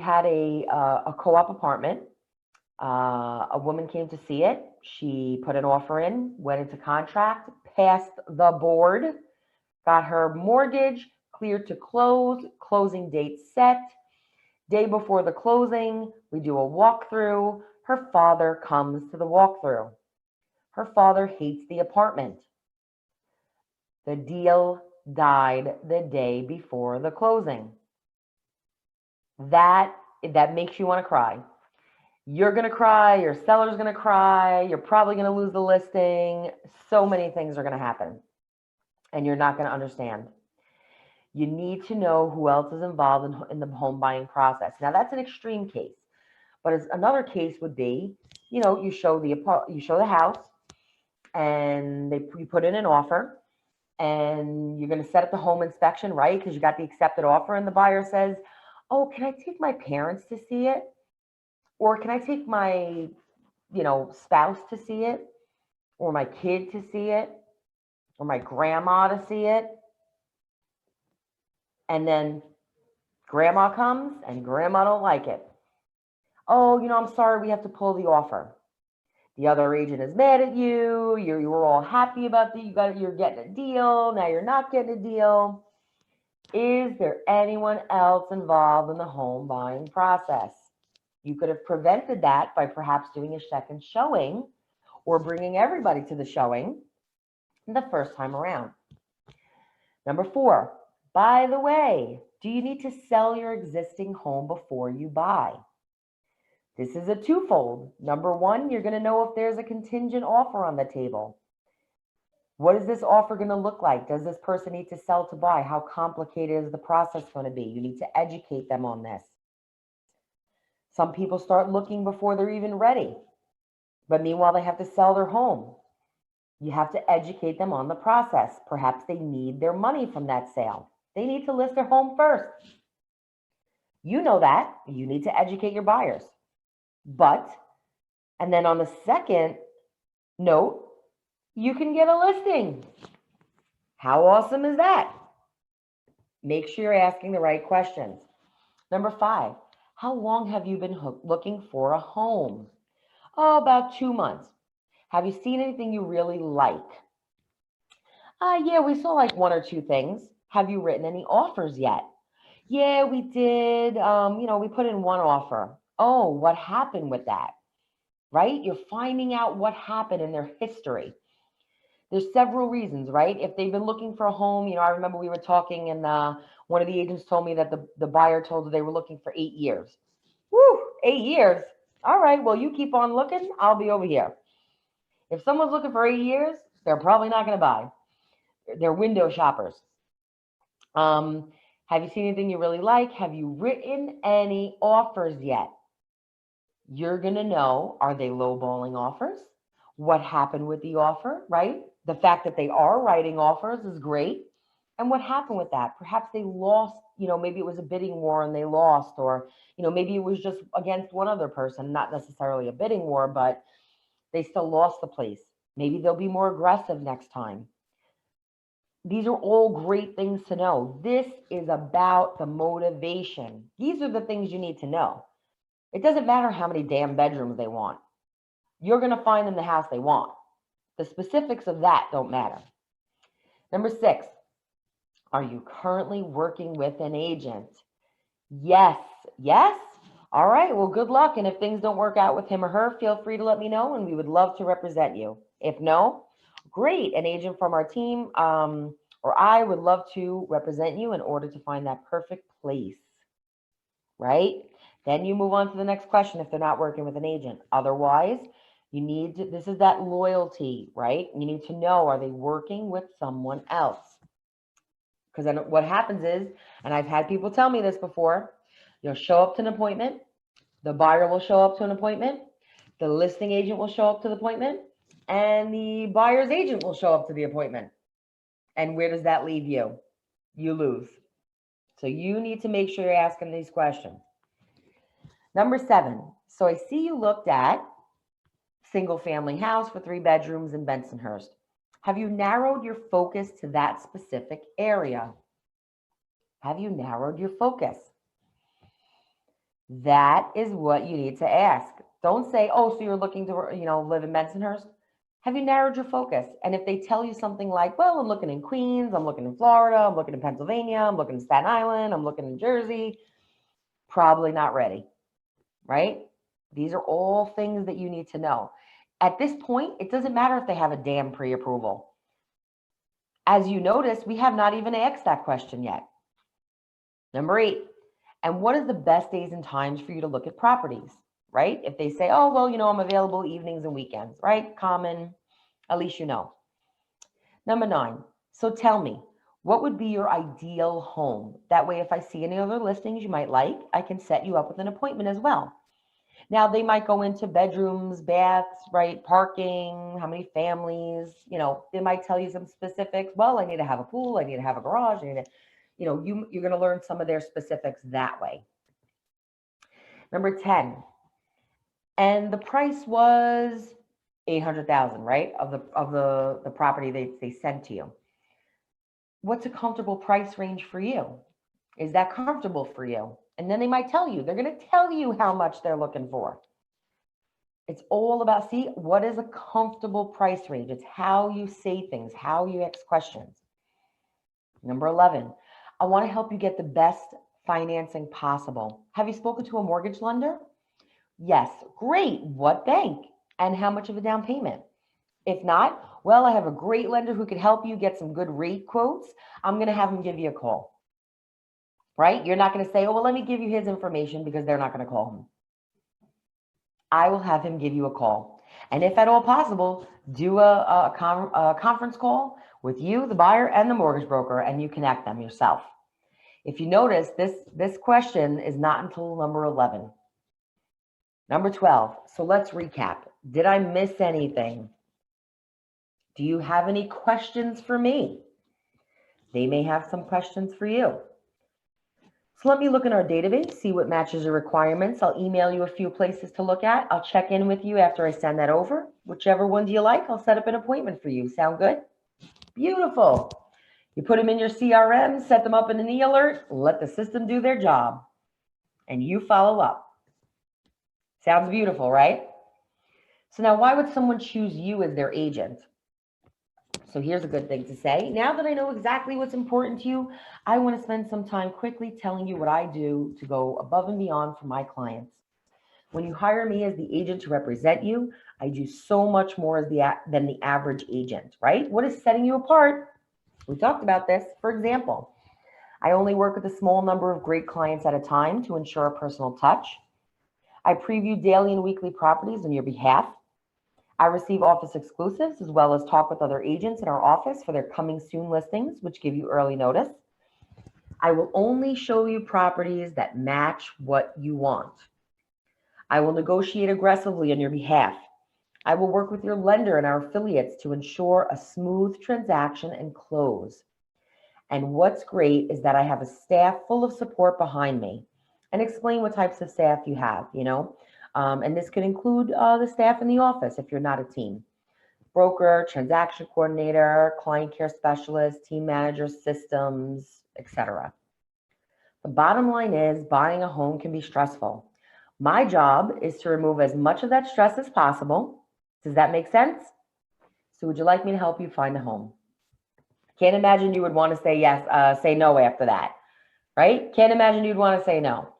had a co-op apartment. A woman came to see it. She put an offer in, went into contract, passed the board, got her mortgage cleared to close, closing date set. Day before the closing, we do a walkthrough. Her father comes to the walkthrough. Her father hates the apartment. The deal died the day before the closing. That makes you want to cry. You're going to cry, your seller's going to cry, you're probably going to lose the listing. So many things are going to happen, and you're not going to understand. You need to know who else is involved in the home buying process. Now, that's an extreme case, but another case would be, you show the house, and you put in an offer, and you're going to set up the home inspection, right? Because you got the accepted offer, and the buyer says, "Oh, can I take my parents to see it? Or can I take my, spouse to see it? Or my kid to see it? Or my grandma to see it?" And then grandma comes and grandma don't like it. "Oh, I'm sorry, we have to pull the offer." The other agent is mad at you. You were all happy about you're getting a deal. Now you're not getting a deal. Is there anyone else involved in the home buying process? You could have prevented that by perhaps doing a second showing or bringing everybody to the showing the first time around. Number 4, by the way, do you need to sell your existing home before you buy? This is a twofold. Number 1, you're going to know if there's a contingent offer on the table. What is this offer going to look like? Does this person need to sell to buy? How complicated is the process going to be? You need to educate them on this. Some people start looking before they're even ready, but meanwhile, they have to sell their home. You have to educate them on the process. Perhaps they need their money from that sale. They need to list their home first. You know that. You need to educate your buyers. And then on the second note, you can get a listing. How awesome is that? Make sure you're asking the right questions. Number 5, how long have you been looking for a home? Oh, about 2 months. Have you seen anything you really like? Yeah, we saw like 1 or 2 things. Have you written any offers yet? Yeah, we did. We put in 1 offer. Oh, what happened with that? Right? You're finding out what happened in their history. There's several reasons, right? If they've been looking for a home, I remember we were talking, and one of the agents told me that the buyer told her they were looking for 8 years. Woo, 8 years. All right, well, you keep on looking. I'll be over here. If someone's looking for 8 years, they're probably not going to buy. They're window shoppers. Have you seen anything you really like? Have you written any offers yet? You're going to know, are they lowballing offers? What happened with the offer, right? The fact that they are writing offers is great. And what happened with that? Perhaps they lost, maybe it was a bidding war and they lost, or, maybe it was just against one other person, not necessarily a bidding war, but they still lost the place. Maybe they'll be more aggressive next time. These are all great things to know. This is about the motivation. These are the things you need to know. It doesn't matter how many damn bedrooms they want. You're going to find them the house they want. The specifics of that don't matter. Number 6, are you currently working with an agent? Yes. Yes? All right, well, good luck. And if things don't work out with him or her, feel free to let me know, and we would love to represent you. If no, great. An agent from our team or I would love to represent you in order to find that perfect place, right? Then you move on to the next question if they're not working with an agent. Otherwise, this is that loyalty, right? You need to know, are they working with someone else? Because then what happens is, and I've had people tell me this before, you'll show up to an appointment, the buyer will show up to an appointment, the listing agent will show up to the appointment, and the buyer's agent will show up to the appointment. And where does that leave you? You lose. So you need to make sure you're asking these questions. Number 7, so I see you looked at single family house for 3 bedrooms in Bensonhurst. Have you narrowed your focus to that specific area? Have you narrowed your focus? That is what you need to ask. Don't say, oh, so you're looking to, live in Bensonhurst. Have you narrowed your focus? And if they tell you something like, well, I'm looking in Queens, I'm looking in Florida, I'm looking in Pennsylvania, I'm looking in Staten Island, I'm looking in Jersey, probably not ready, right? These are all things that you need to know. At this point, it doesn't matter if they have a damn pre-approval. As you notice, we have not even asked that question yet. Number 8, and what is the best days and times for you to look at properties, right? If they say, oh, well, I'm available evenings and weekends, right? Common, at least you know. Number 9, so tell me, what would be your ideal home? That way, if I see any other listings you might like, I can set you up with an appointment as well. Now, they might go into bedrooms, baths, right? Parking, how many families, they might tell you some specifics. Well, I need to have a pool. I need to have a garage. I need to, you're going to learn some of their specifics that way. Number 10, and the price was 800,000, right? Of the property they sent to you. What's a comfortable price range for you? Is that comfortable for you? And then they might tell you, they're going to tell you how much they're looking for. It's all about, see, what is a comfortable price range? It's how you say things, how you ask questions. Number 11, I want to help you get the best financing possible. Have you spoken to a mortgage lender? Yes. Great. What bank? And how much of a down payment? If not, well, I have a great lender who could help you get some good rate quotes. I'm going to have him give you a call. Right? You're not going to say, oh, well, let me give you his information, because they're not going to call him. I will have him give you a call. And if at all possible, do a conference call with you, the buyer, and the mortgage broker, and you connect them yourself. If you notice, this question is not until number 11. Number 12. So let's recap. Did I miss anything? Do you have any questions for me? They may have some questions for you. So let me look in our database, see what matches your requirements. I'll email you a few places to look at. I'll check in with you after I send that over. Whichever ones you like, I'll set up an appointment for you. Sound good? Beautiful. You put them in your CRM, set them up in an e-alert, let the system do their job, and you follow up. Sounds beautiful, right? So now, why would someone choose you as their agent? So here's a good thing to say. Now that I know exactly what's important to you, I want to spend some time quickly telling you what I do to go above and beyond for my clients. When you hire me as the agent to represent you, I do so much more than the average agent, right? What is setting you apart? We talked about this. For example, I only work with a small number of great clients at a time to ensure a personal touch. I preview daily and weekly properties on your behalf. I receive office exclusives, as well as talk with other agents in our office for their coming soon listings, which give you early notice. I will only show you properties that match what you want. I will negotiate aggressively on your behalf. I will work with your lender and our affiliates to ensure a smooth transaction and close. And what's great is that I have a staff full of support behind me. And explain what types of staff you have, and this could include the staff in the office if you're not a team. Broker, transaction coordinator, client care specialist, team manager, systems, etc. The bottom line is, buying a home can be stressful. My job is to remove as much of that stress as possible. Does that make sense? So would you like me to help you find a home? Can't imagine you would want to say yes, say no after that, right? Can't imagine you'd want to say no.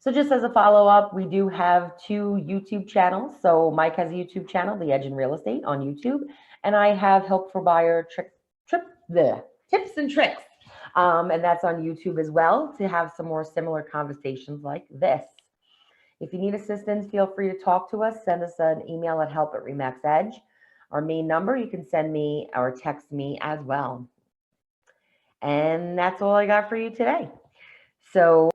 So just as a follow-up, we do have 2 YouTube channels. So Mike has a YouTube channel, The Edge in Real Estate, on YouTube. And I have Help for Buyer Tips and Tricks. And that's on YouTube as well, to have some more similar conversations like this. If you need assistance, feel free to talk to us. Send us an email at help@Remax Edge. Our main number, you can send me or text me as well. And that's all I got for you today. So